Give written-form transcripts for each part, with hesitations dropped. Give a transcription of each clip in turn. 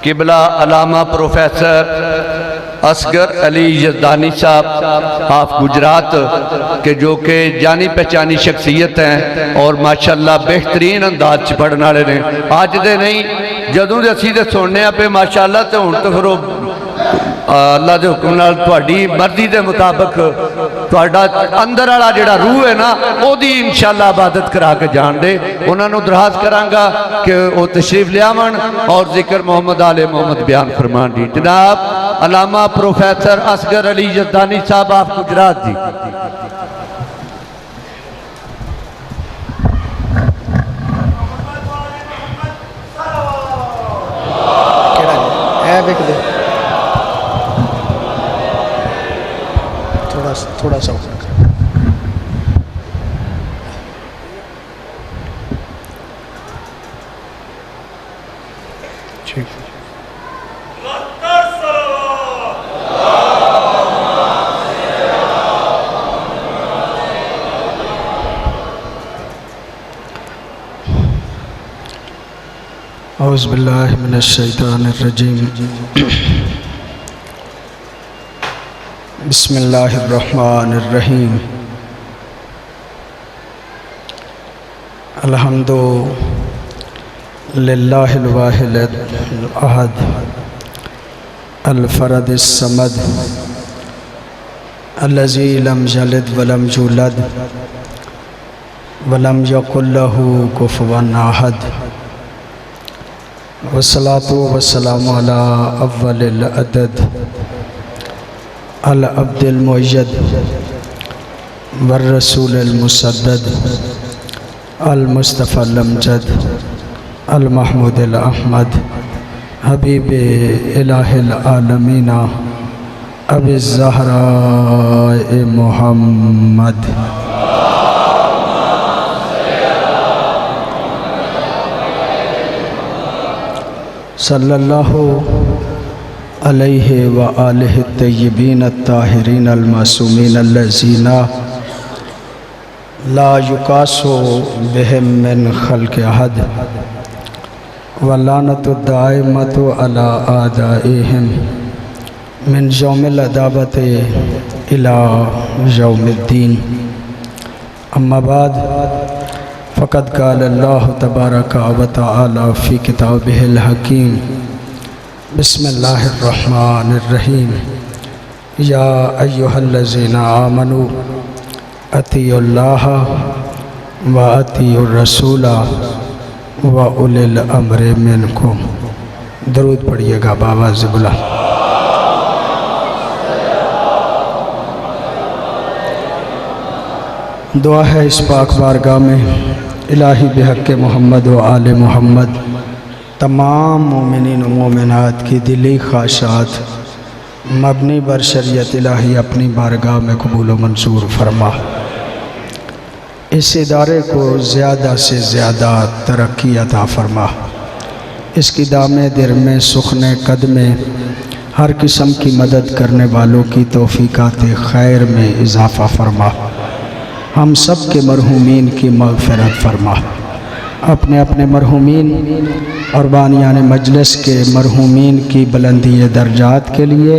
किबला अलामा प्रोफेसर असगर अली यज़दानी साहब आप गुजरात के जो कि जानी पहचानी शख्सियत हैं और माशाअल्लाह बेहतरीन अंदाज च पढ़ने वाले ने। अज दे नहीं जदों दे असीं ते सुनने पे माशाअल्लाह तो हुण तो फिर अल्लाह के हुक्म नाल तुहाडी मर्जी के मुताबिक तुहाडा अंदर वाला जिहड़ा रूह है ना ओदी इंशाअल्लाह इबादत करा के जान दे। उन्होंने दरखास्त करांगा कि वो तशरीफ लियावन और जिक्र मोहम्मद आले मोहम्मद बयान फरमान दी। जनाब अलामा प्रोफेसर असगर अली यज़दानी साहब आप गुजरात जी। थोड़ा सा ठीक औज़ु बिल्लाहि मिनश शैतानिर रजीम बिस्मिल्लाहिर्रहमानिर्रहीम अल्हम्दु लिल्लाहिल वाहिदिल अहद अल फरदिस समद अल्लज़ी लम यलिद वलम यूलद वलम यकुल लहू कुफुवन अहद वस्सलातु वस्सलामु अला अव्वलिल अदद अल अब्दिल मुय्यद वर रसूलिल मुसद्दद अल मुस्तफ़ा अमजद अल महमूदिल अहमद हबीब इलाहिल आलमीना अबी ज़हरा मुहम्मद सल्लल्लाहु अलैहि व आलिहि तय्यबीन अत्ताहिरीन अलमासूमीन अल्लज़ीना ला युकासु बिहिम मिन खल्क़ि अहद व लानतु दाइमतु अला आदाइहिम मिन यौमिल अदाबति इला यौमिद्दीन। अम्मा बाद फ़क़द क़ाल अल्लाहु तबारक व तआला फ़ी किताबिहिल हकीम बिस्मिल्लाहिर्रहमानिर्रहीम या अय्युहल्लज़ीना आमनू अतीउल्लाह व अतीउर रसूला व उलिल अम्रि मिनकुम। दरूद पढ़िएगा बाबा ज़िबुला। दुआ है इस पाक बारगाह में इलाही बिहक़ मोहम्मद व आले मोहम्मद तमाम मोमिनीन व मोमिनात की दिली ख्वाहिशात मबनी बर शरीयत इलाही अपनी बारगाह में कबूल व मंजूर फरमा। इस इदारे को ज़्यादा से ज़्यादा तरक्की अता फरमा। इसकी दामे दिर में सुखने कदमे हर किस्म की मदद करने वालों की तौफ़ीक़ात खैर में इजाफ़ा फरमा। हम सब के मरहूमीन की मग़फ़िरत फरमा। अपने अपने मरहूमीन और बानियान मजलिस के मरहूमीन की बुलंदी दर्जात के लिए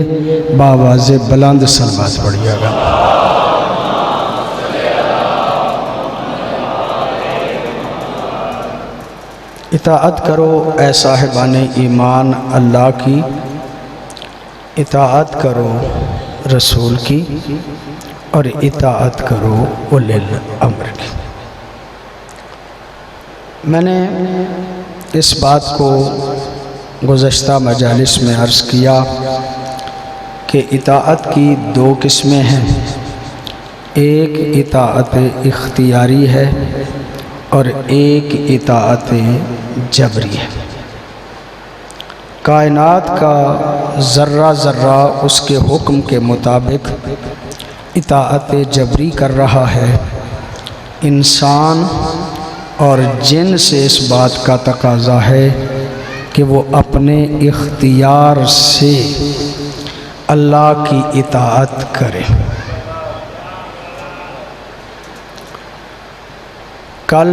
बावाज़े बुलंद सलवात पढ़िएगा। इताअत करो ऐ साहिबान ईमान अल्लाह की, इताअत करो रसूल की और इताअत करो उलिल अम्र की। मैंने इस बात को गुज़श्ता मजालिस में अर्ज़ किया कि इताअत की दो किस्में हैं। एक इताअत इख्तियारी है और एक इताअत जबरी है। कायनात का ज़र्रा ज़र्रा उसके हुक्म के मुताबिक इताअत जबरी कर रहा है। इंसान और जिन से इस बात का तकाज़ा है कि वो अपने इख्तियार से अल्लाह की इताअत करे। कल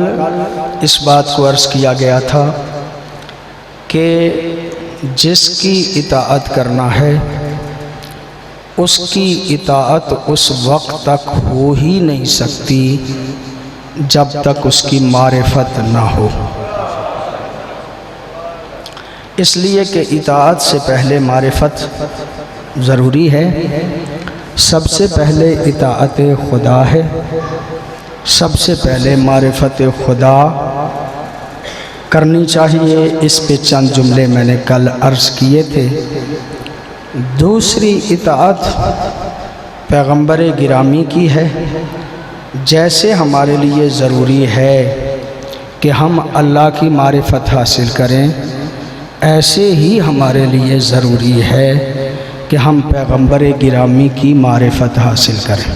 इस बात को अर्ज़ किया गया था कि जिसकी इताअत करना है उसकी इताअत उस वक्त तक हो ही नहीं सकती जब तक उसकी मारिफत ना हो। इसलिए कि इताअत से पहले मारिफत ज़रूरी है। सबसे पहले इताअत खुदा है, सबसे पहले मारिफत खुदा करनी चाहिए। इस पे चंद जुमले मैंने कल अर्ज़ किए थे। दूसरी इताअत पैगंबर गिरामी की है। जैसे हमारे लिए ज़रूरी है कि हम अल्लाह की मारिफत हासिल करें, ऐसे ही हमारे लिए ज़रूरी है कि हम पैगंबर गिरामी की मारिफत हासिल करें।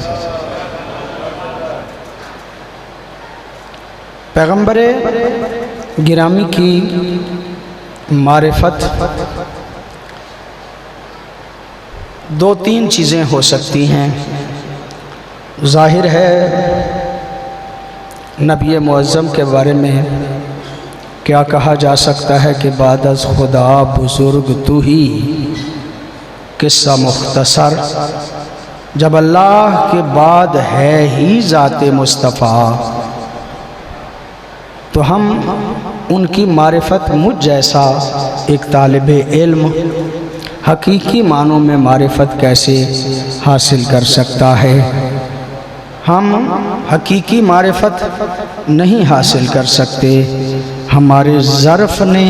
पैगंबर गिरामी की मारिफत दो तीन चीज़ें हो सकती हैं। ज़ाहिर है नबी मुअज़्ज़म के बारे में क्या कहा जा सकता है कि बाद अज़ खुदा बुज़ुर्ग तू ही, किस्सा मुख्तसर। जब अल्लाह के बाद है ही ज़ाते मुस्तफ़ा, तो हम उनकी मारिफत मुझ जैसा एक तालिब इल्म हकीकी मानों में मारिफत कैसे हासिल कर सकता है। हम हकीकी मारिफत नहीं हासिल कर सकते। हमारे ज़र्फ़ ने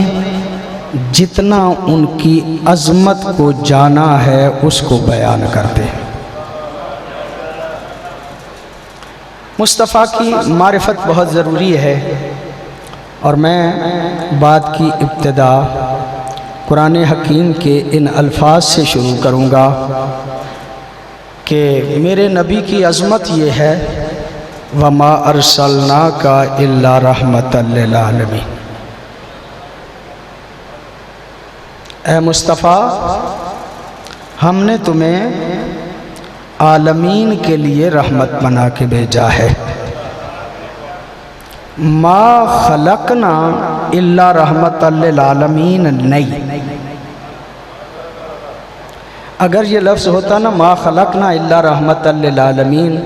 जितना उनकी अज़मत को जाना है उसको बयान करते हैं। मुस्तफ़ा की मारिफत बहुत ज़रूरी है। और मैं बात की इब्तिदा कुरान हकीम के इन अल्फाज से शुरू करूँगा कि मेरे नबी की अज़मत ये है, वमा अरसलनाका इल्ला रहमतल लिल आलमीन। ए मुस्तफ़ा, हमने तुम्हें आलमीन के लिए रहमत बना के भेजा है। मा खलकना इल्ला रहमतल लिल आलमीन नहीं। अगर ये लफ्ज़ होता ना मा खलकना इल्ला रहमतल लिल आलमीन,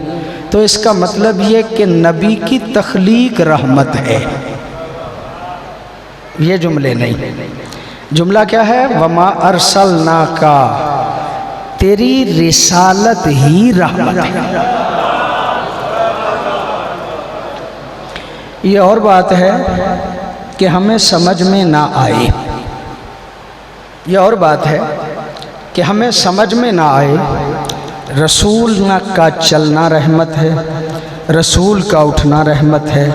तो इसका मतलब ये कि नबी की तख्लीक रहमत है। ये जुमले नहीं। जुमला क्या है? वमा अरसलना का, तेरी रिसालत ही रहमत है। ये और बात है कि हमें समझ में ना आए। ये और बात है कि हमें समझ में ना आए। रसूल का चलना रहमत है, रसूल का उठना रहमत है,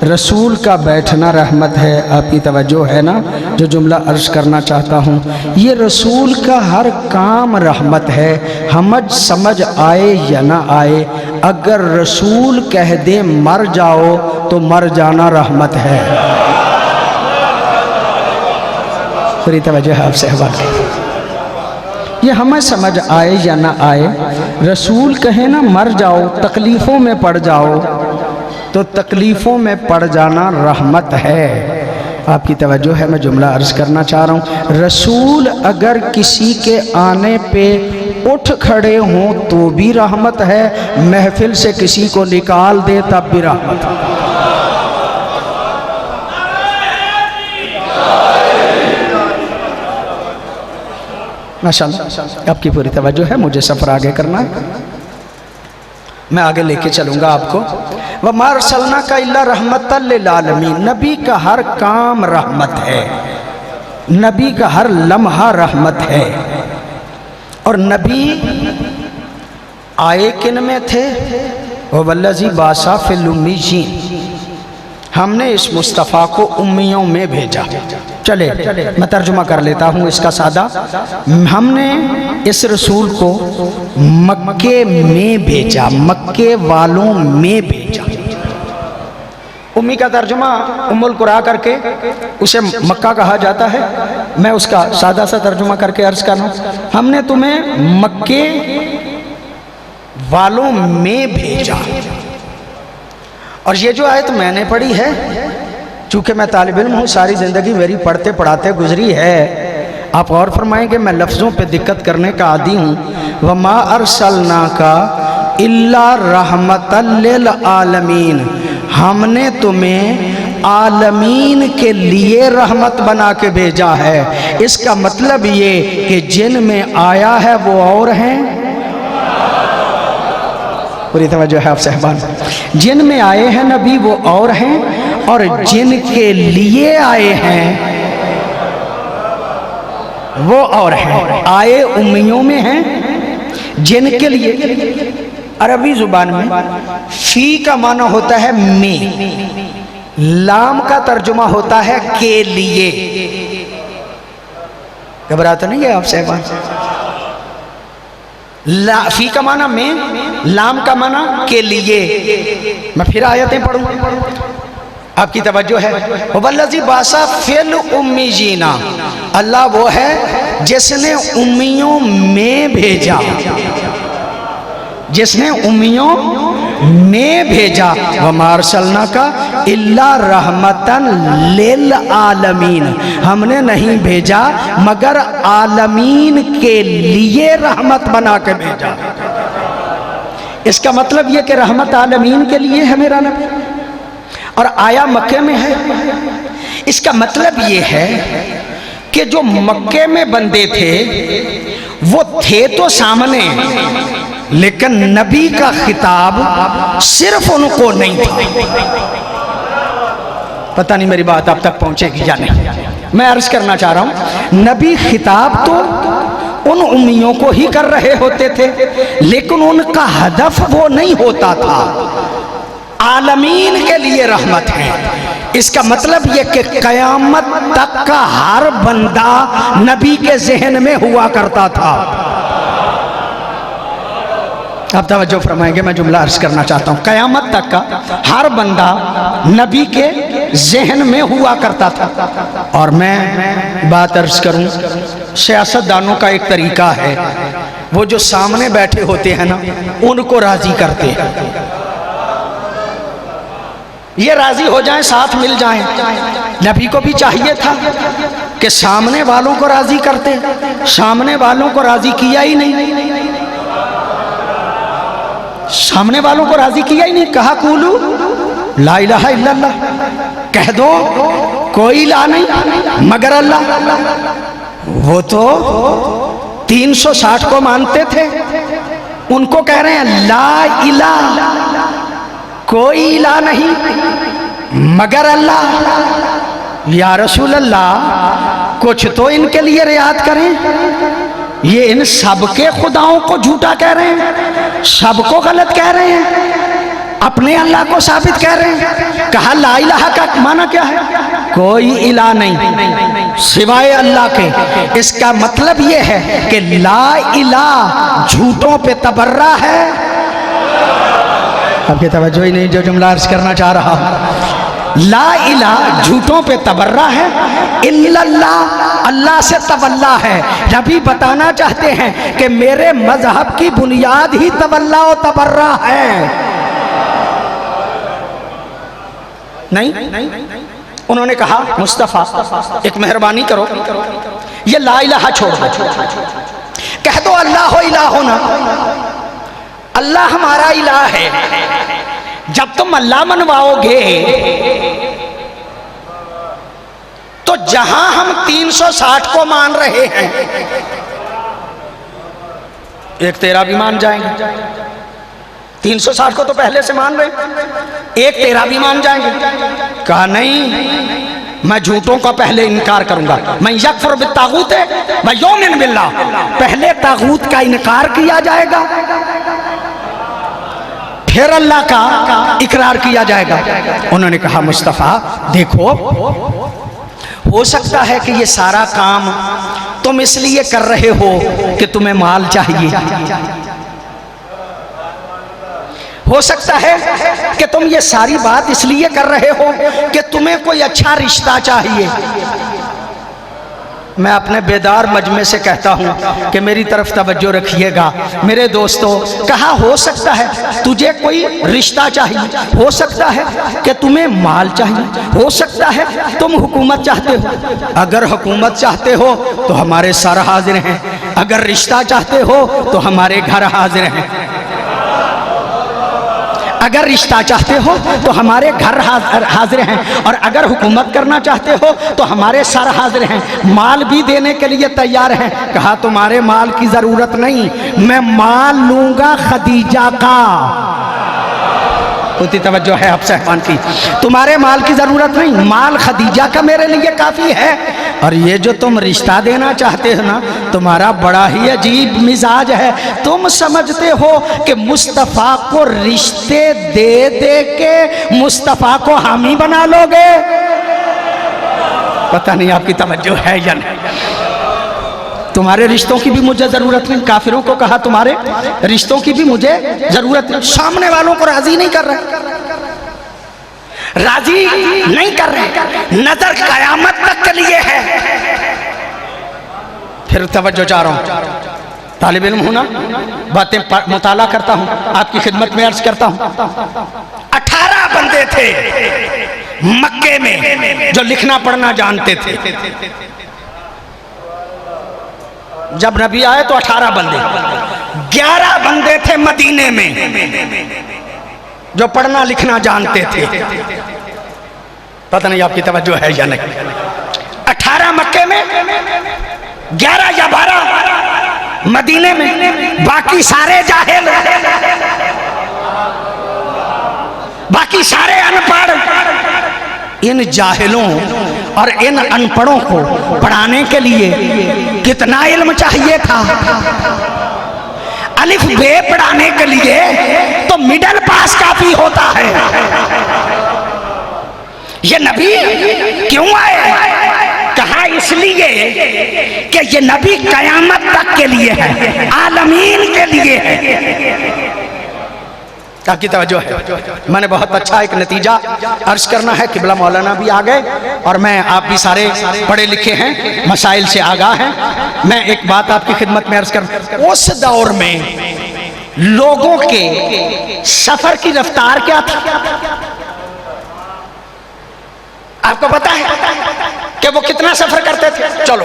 रसूल का बैठना रहमत है। आपकी तवज्जो है ना जो जुमला अर्ज़ करना चाहता हूँ। ये रसूल का हर काम रहमत है। हम समझ आए या ना आए, अगर रसूल कह दे मर जाओ तो मर जाना रहमत है। पूरी तवज्जो है आपसे हवाले। ये हमें समझ आए या ना आए, रसूल कहे ना मर जाओ, तकलीफ़ों में पड़ जाओ, तो तकलीफ़ों में पड़ जाना रहमत है। आपकी तवज्जो है, मैं जुमला अर्ज़ करना चाह रहा हूँ। रसूल अगर किसी के आने पे उठ खड़े हों तो भी रहमत है, महफिल से किसी को निकाल दे तब भी रहमत है। माशाअल्लाह, आपकी पूरी तवज्जो है। मुझे सफ़र आगे करना है, मैं आगे लेके चलूँगा आपको। वमा अरसलनाका इल्ला रहमतल लिल आलमीन। नबी का हर काम रहमत है, नबी का हर लम्हा रहमत है। और नबी आए किन में थे? वल्लज़ी बासा फिल उम्मीयीन। हमने इस मुस्तफ़ा को उम्मियों में भेजा। चले मैं तर्जुमा कर लेता हूँ इसका सादा। हमने इस रसूल को मक्के में भेजा, मक्के वालों में भेजा। उम्मी का तर्जुमा उम्मुल कुरा करके उसे मक्का कहा जाता है। मैं उसका सादा सा तर्जुमा करके अर्ज कर रहा हूँ। हमने तुम्हें मक्के वालों में भेजा। और ये जो आयत मैंने पढ़ी है, चूँकि मैं तालिब इल्म हूँ, सारी ज़िंदगी मेरी पढ़ते पढ़ाते गुजरी है। आप और फरमाएंगे, मैं लफ्ज़ों पे दिक्कत करने का आदी हूँ। वमा अरसलनाका इल्ला रहमतल लिल आलमीन, हमने तुम्हें आलमीन के लिए रहमत बना के भेजा है। इसका मतलब ये कि जिन में आया है वो और हैं, पूरी तवज्जो है आप साहबान, जिन में आए हैं नबी वो और हैं, और जिन के लिए आए हैं वो और हैं। आए उम्मियों में हैं, जिन के लिए। अरबी जुबान में फी का माना होता है में, लाम का तर्जुमा होता है के लिए। घबराते नहीं है आप साहबान? फी का माना में, लाम का माना के लिए। मैं फिर आयतें पढ़ूं, आपकी तवज्जो है। वल्लज़ी बासा फिल उम्मीजीना, अल्लाह वो है जिसने उम्मियों में भेजा, जिसने उम्मियों में भेजा। वमा अरसलनाका इल्ला रहमतन लिल आलमीन, हमने नहीं भेजा मगर आलमीन के लिए रहमत बना के भेजा। इसका मतलब यह कि रहमत आलमीन के लिए है मेरा नबी, और आया मक्के में है। इसका मतलब ये है कि जो मक्के में बंदे थे वो थे तो सामने, लेकिन नबी का खिताब सिर्फ उनको नहीं था। पता नहीं मेरी बात आप तक पहुंचेगी या नहीं। मैं अर्ज करना चाह रहा हूं, नबी खिताब तो उन उम्मियों को ही कर रहे होते थे, लेकिन उनका हदफ वो नहीं होता था। आलमीन के लिए रहमत है। इसका मतलब यह कि कयामत तक का हर बंदा नबी के जहन में हुआ करता था। आप तवज्जो फरमाएंगे, मैं जुमला अर्ज करना चाहता हूँ। कयामत तक का हर बंदा नबी के जहन में हुआ करता था। और मैं बात अर्ज करूँ, सियासतदानों का एक तरीका है, वो जो सामने बैठे होते हैं ना, उनको राजी करते हैं। ये राजी हो जाएं, साथ मिल जाएं। नबी को भी चाहिए था कि सामने वालों को राजी करते, सामने वालों को राजी किया ही नहीं। सामने वालों को राजी किया ही नहीं। कहा कूलू ला इलाहा इल्लल्लाह, कह दो कोई इलाह नहीं मगर अल्लाह। वो तो 360 को मानते थे, उनको कह रहे हैं ला इलाह, कोई इलाह नहीं मगर अल्लाह। या रसूल अल्लाह, कुछ तो इनके लिए रियायत करें। ये इन सबके खुदाओं को झूठा कह रहे हैं, सबको गलत कह रहे हैं, अपने अल्लाह को साबित कह रहे हैं। कहा ला इलाहा का माना क्या है? कोई इलाह नहीं सिवाय अल्लाह के। इसका मतलब ये है कि ला इलाह झूठों पे तबर्रा है। आपकी तवज्जो ही नहीं जो जुमला अर्ज करना चाह रहा हूं। ला इलाह झूठों पे तबर्रा है, इल्लल्लाह अल्लाह से तवल्ला है। नबी बताना चाहते हैं कि मेरे मजहब की बुनियाद ही तवल्ला और तबर्रा है। नहीं, उन्होंने कहा मुस्तफ़ा एक मेहरबानी करो, ये ला इलाहा छोड़ दो, कह दो अल्लाह हो इलाह होना, अल्लाह हमारा इलाह है। जब तुम अल्लाह मनवाओगे तो जहां हम 360 को मान रहे हैं, एक तेरा भी मान जाएंगे। 360 को तो पहले से मान रहे, एक तेरा भी मान जाएंगे। कहा नहीं, मैं झूठों का पहले इनकार करूंगा। मैं यकफुर बित्तागूत है मैं युमिन बिल्लाह, पहले तागूत का इनकार किया जाएगा, फिर अल्लाह का इकरार किया जाएगा। उन्होंने कहा मुस्तफ़ा देखो, हो सकता है कि ये सारा काम तुम इसलिए कर रहे हो कि तुम्हें माल चाहिए, हो सकता है कि तुम ये सारी बात इसलिए कर रहे हो कि तुम्हें कोई अच्छा रिश्ता चाहिए, मैं अपने बेदार मजमे से कहता हूँ कि मेरी तरफ तवज्जो रखिएगा। मेरे दोस्तों, कहा हो सकता है तुझे कोई रिश्ता चाहिए, हो सकता है कि तुम्हें माल चाहिए, हो सकता है तुम हुकूमत चाहते हो। अगर हुकूमत चाहते हो तो हमारे सर हाजिर हैं, अगर रिश्ता चाहते हो तो हमारे घर हाजिर हैं। अगर रिश्ता चाहते हो तो हमारे घर हाजिर हैं, और अगर हुकूमत करना चाहते हो तो हमारे सर हाजिर हैं, माल भी देने के लिए तैयार हैं। कहा तुम्हारे माल की ज़रूरत नहीं, मैं माल लूँगा खदीजा का। उतनी तवज्जो है आप साहबान की। तुम्हारे माल की ज़रूरत नहीं, माल खदीजा का मेरे लिए काफ़ी है। और ये जो तुम रिश्ता देना चाहते हो ना, तुम्हारा बड़ा ही अजीब मिजाज है। तुम समझते हो कि मुस्तफ़ा को रिश्ते दे दे के मुस्तफ़ा को हामी बना लोगे। पता नहीं आपकी तवज्जो है या नहीं। तुम्हारे रिश्तों की भी मुझे ज़रूरत नहीं। काफिरों को कहा तुम्हारे रिश्तों की भी मुझे ज़रूरत नहीं। सामने वालों को राज़ी नहीं कर रहे, राज़ी नहीं कर रहे। नजर कयामत तक के लिए है। फिर तवज्जो चाह रहा हूँ, तालिब इल्म हूँ ना, बातें मुताला करता हूँ, आपकी खिदमत में अर्ज करता हूँ। 18 बंदे थे मक्के में जो लिखना पढ़ना जानते थे। जब नबी आए तो 18 बंदे, 11 बंदे थे मदीने में जो पढ़ना लिखना जानते थे। पता नहीं आपकी तवज्जो है या नहीं। 18 मक्के में, 11 या 12 मदीने में, बाकी सारे जाहिल, बाकी सारे अनपढ़। इन जाहिलों और इन अनपढ़ों को पढ़ाने के लिए कितना इल्म चाहिए था। अलिफ बे पढ़ाने के लिए तो मिडिल पास काफी होता है। ये नबी क्यों आए? कहा इसलिए कि ये नबी कयामत तक के लिए है, आलमीन के लिए है। ताकि तवज्जो है। मैंने बहुत अच्छा एक नतीजा अर्ज करना है। किबला मौलाना भी आ गए और मैं, आप भी सारे पढ़े लिखे हैं, मसाइल से आगाह हैं। मैं एक बात आपकी खिदमत में अर्ज कर, उस दौर में लोगों के सफर की रफ्तार क्या थी आपको पता है कि वो कितना सफर करते थे? चलो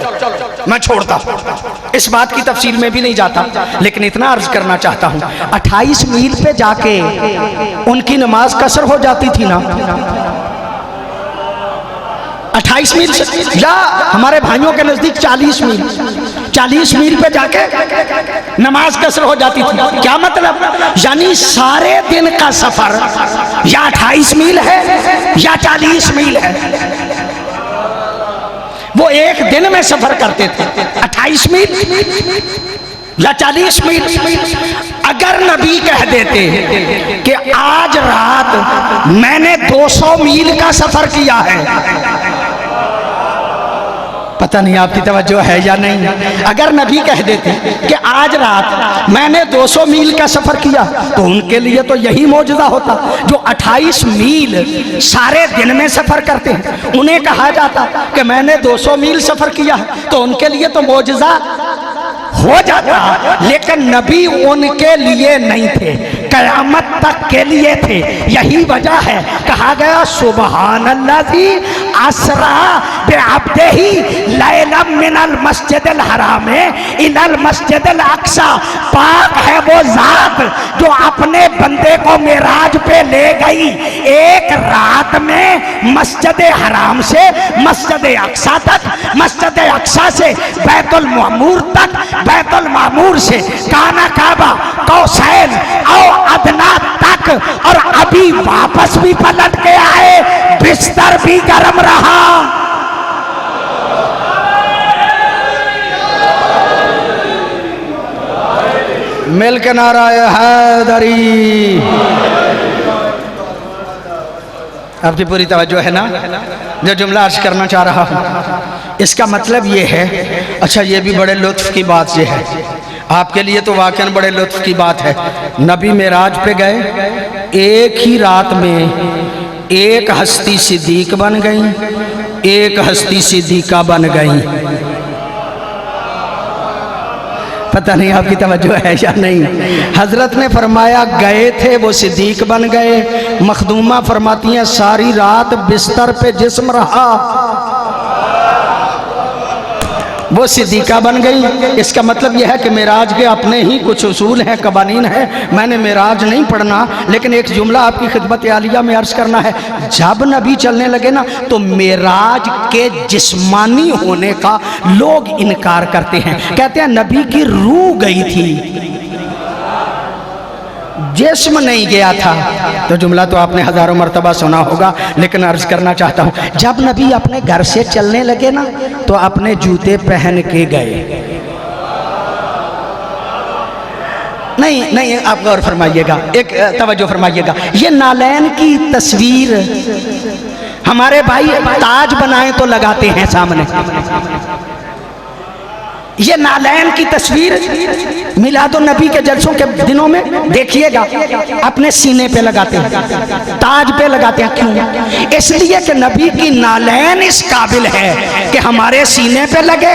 मैं छोड़ता हूं, इस बात की तफसील में भी नहीं जाता, लेकिन इतना अर्ज करना चाहता हूं। 28 मील पे जाके उनकी नमाज कसर हो जाती थी ना। 28 मील से, या हमारे भाइयों के नजदीक 40 मील, 40 मील पे जाके नमाज कसर हो जाती थी। क्या मतलब? यानी सारे दिन का सफर या 28 मील है या 40 मील है। वो एक दिन में सफर करते थे, 28 मील या 40 मील। अगर नबी कह देते कि आज रात मैंने 200 मील का सफर किया है, पता नहीं आपकी तवज्जो है या नहीं। अगर नबी कह देते कि आज रात मैंने 200 मील का सफर किया, तो उनके लिए तो यही मौजज़ा होता। जो 28 मील सारे दिन में सफर करते हैं, उन्हें कहा जाता कि मैंने 200 मील सफर किया है, तो उनके लिए तो मौजज़ा हो जाता। लेकिन नबी उनके लिए नहीं थे, कयामत तक के लिए थे। यही वजह है कहा गया सुबहानल्लाज़ी असरा बिअब्दिही लैलन मिनल मस्जिदिल हराम इलल मस्जिदिल अक्सा। पाक है वो जात जो अपने बंदे को मेराज पे ले गई एक रात में मस्जिद हराम से मस्जिद अक्सा तक, मस्जिद अक्सा से बैतुल मामूर तक, बैतुल मामूर से काना काबा कौसैन और अदना तक, और अभी वापस भी पलट के आए, बिस्तर भी गर्म रहा। मिल के नाराए हैदरी। आपकी पूरी तवज्जो है ना जो जुमला अर्ज करना चाह रहा हूँ? इसका मतलब ये है, अच्छा ये भी बड़े लुत्फ की बात ये है, आपके लिए तो वाकई बड़े लुत्फ की बात है। नबी मेराज पे गए, एक ही रात में एक हस्ती सिद्दीक बन गई, एक हस्ती सिद्दीका बन गई। पता नहीं आपकी तवज्जो है या नहीं। हजरत ने फरमाया गए थे वो सिद्दीक बन गए। मखदूमा फरमाती हैं सारी रात बिस्तर पे जिस्म रहा, वो सिद्दीका बन गई। इसका मतलब यह है कि मेराज के अपने ही कुछ उसूल हैं, कवानीन है। मैंने मेराज नहीं पढ़ना, लेकिन एक जुमला आपकी खिदमत आलिया में अर्ज करना है। जब नबी चलने लगे ना तो मेराज के जिस्मानी होने का लोग इनकार करते हैं, कहते हैं नबी की रूह गई थी, जिस्म नहीं गया था। तो जुमला तो आपने हजारों मरतबा सुना होगा, लेकिन अर्ज करना चाहता हूँ, जब नबी अपने घर से चलने लगे ना तो अपने जूते पहन के गए। नहीं आप गौर फरमाइएगा, एक तवज्जो फरमाइएगा। ये नालैन की तस्वीर हमारे भाई ताज बनाए तो लगाते हैं सामने, ये नालैन की तस्वीर मिलादुन नबी के जलसों के दिनों में देखिएगा अपने सीने पे लगाते हैं, ताज पे लगाते हैं। क्यों? इसलिए कि नबी की नालैन इस काबिल है कि हमारे सीने पे लगे।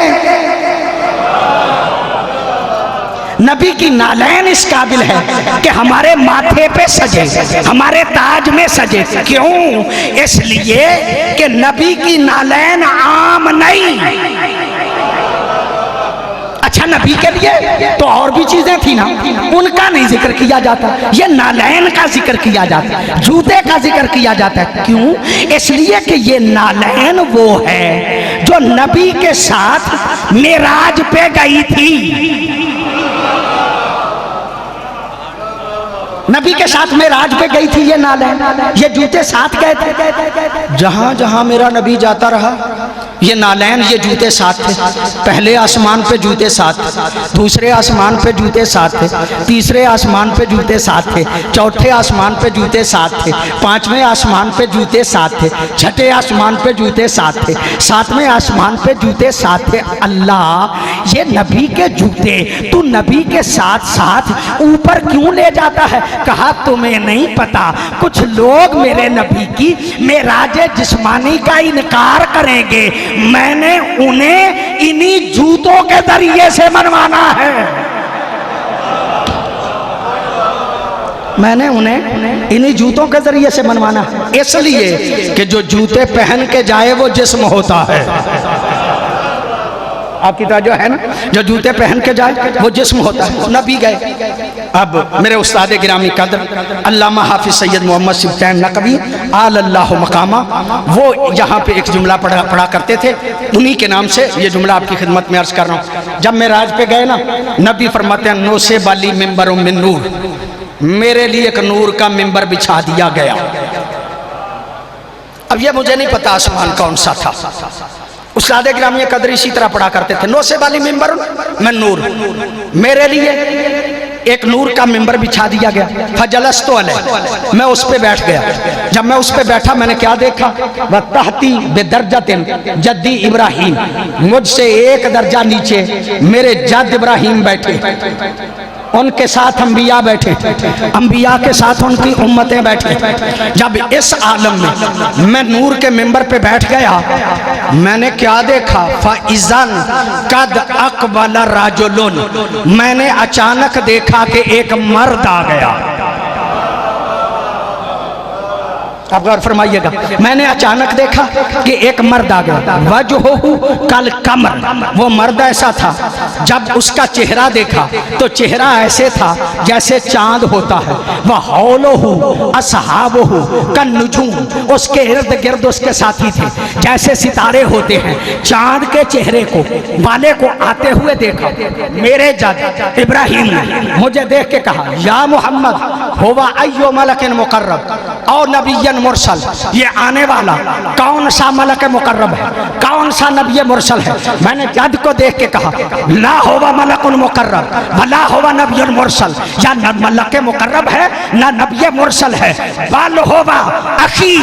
नबी की नालैन इस काबिल है कि हमारे माथे पे सजे, हमारे ताज में सजे। क्यों? इसलिए कि नबी की नालैन आम नहीं। अच्छा, नबी के लिए तो और भी चीजें थी ना, उनका नहीं जिक्र किया जाता। ये नालैन का जिक्र किया जाता है, जूते का जिक्र किया जाता है। क्यों? इसलिए कि ये नालैन वो है जो नबी के साथ मेराज पे गई थी। नबी के साथ मेराज पे गई थी ये नालैन, ये जूते साथ गए थे। जहां जहां मेरा नबी जाता रहा ये नालैन, ये जूते साथ थे। पहले आसमान पे जूते साथ थे, दूसरे आसमान पे जूते साथ थे, तीसरे आसमान पे जूते साथ थे, चौथे आसमान पे जूते साथ थे, पांचवें आसमान पे जूते साथ थे, छठे आसमान पे जूते साथ थे, सातवें आसमान पे जूते साथ थे। अल्लाह, ये नबी के जूते तू नबी के साथ साथ ऊपर क्यों ले जाता है? कहा तुम्हें नहीं पता, कुछ लोग मेरे नबी की मेराजे जिस्मानी का इनकार करेंगे, मैंने उन्हें इन्हीं जूतों के जरिए से मनवाना है। मैंने उन्हें इन्हीं जूतों के जरिए से मनवाना है, इसलिए कि जो जूते पहन के जाए वो जिस्म होता है। आपकी तवज्जो है ना, जो जूते पहन के जाए वो जिस्म होता है। नबी गए। अब मेरे उस्ताद गिरामी कदर अल्लामा हाफिज सैयद मोहम्मद सिब्तैन नकवी आलल्लाहु मकामा, वो यहाँ पे एक जुमला पढ़ा करते थे, उन्हीं के नाम से ये जुमला आपकी खिदमत में अर्ज कर रहा हूँ। जब मेराज पे गए ना, नबी फरमाते हैं नोसे बाली मिंबर मिन नूर, मेरे लिए एक नूर का मिंबर बिछा दिया गया। अब ये मुझे नहीं पता आसमान कौन सा था। उस्ताद गिरामी कदर इसी तरह पढ़ा करते थे, नोसे वाली मिंबर में नूर, मेरे लिए एक नूर का मिंबर बिछा दिया गया। फजलस तो अलह, मैं उस पे बैठ गया। जब मैं उस पे बैठा मैंने क्या देखा? वतहती बेदर्जतिन जद्दी इब्राहिम, मुझसे एक दर्जा नीचे मेरे जद इब्राहिम बैठे, उनके साथ अंबिया बैठे, अंबिया के साथ उनकी उम्मतें बैठे। जब इस आलम में मैं नूर के मिंबर पे बैठ गया, मैंने क्या देखा? फ़इज़न कद अक़बल रजुलन, मैंने अचानक देखा कि एक मर्द आ गया। आप गौर फरमाइएगा, मैंने अचानक देखा कि एक मर्द आ गया। वजहुहु कल कमर, वो मर्द ऐसा था, जब उसका चेहरा देखा तो चेहरा ऐसे था जैसे चांद होता है। वह हौलहु असहाबहु कन नुजूम, उसके इर्द गिर्द उसके साथी थे जैसे सितारे होते हैं। चांद के चेहरे को वाले को आते हुए देखा। मेरे जद इब्राहिम ने मुझे देख के कहा, या मोहम्मद हुवा अय्यो मलकिन मुकर्रब और नबिय्यन मुरसल, ये आने वाला कौन सा मलक मुकर्रब है, कौन सा नबी मुरसल है? मैंने जद को देख के कहा, ला होवा मलकुन मुकर्रब वला होवा नबी मुरसल, या न मलक मुकर्रब है ना नबी मुरसल है, बल होवा अखी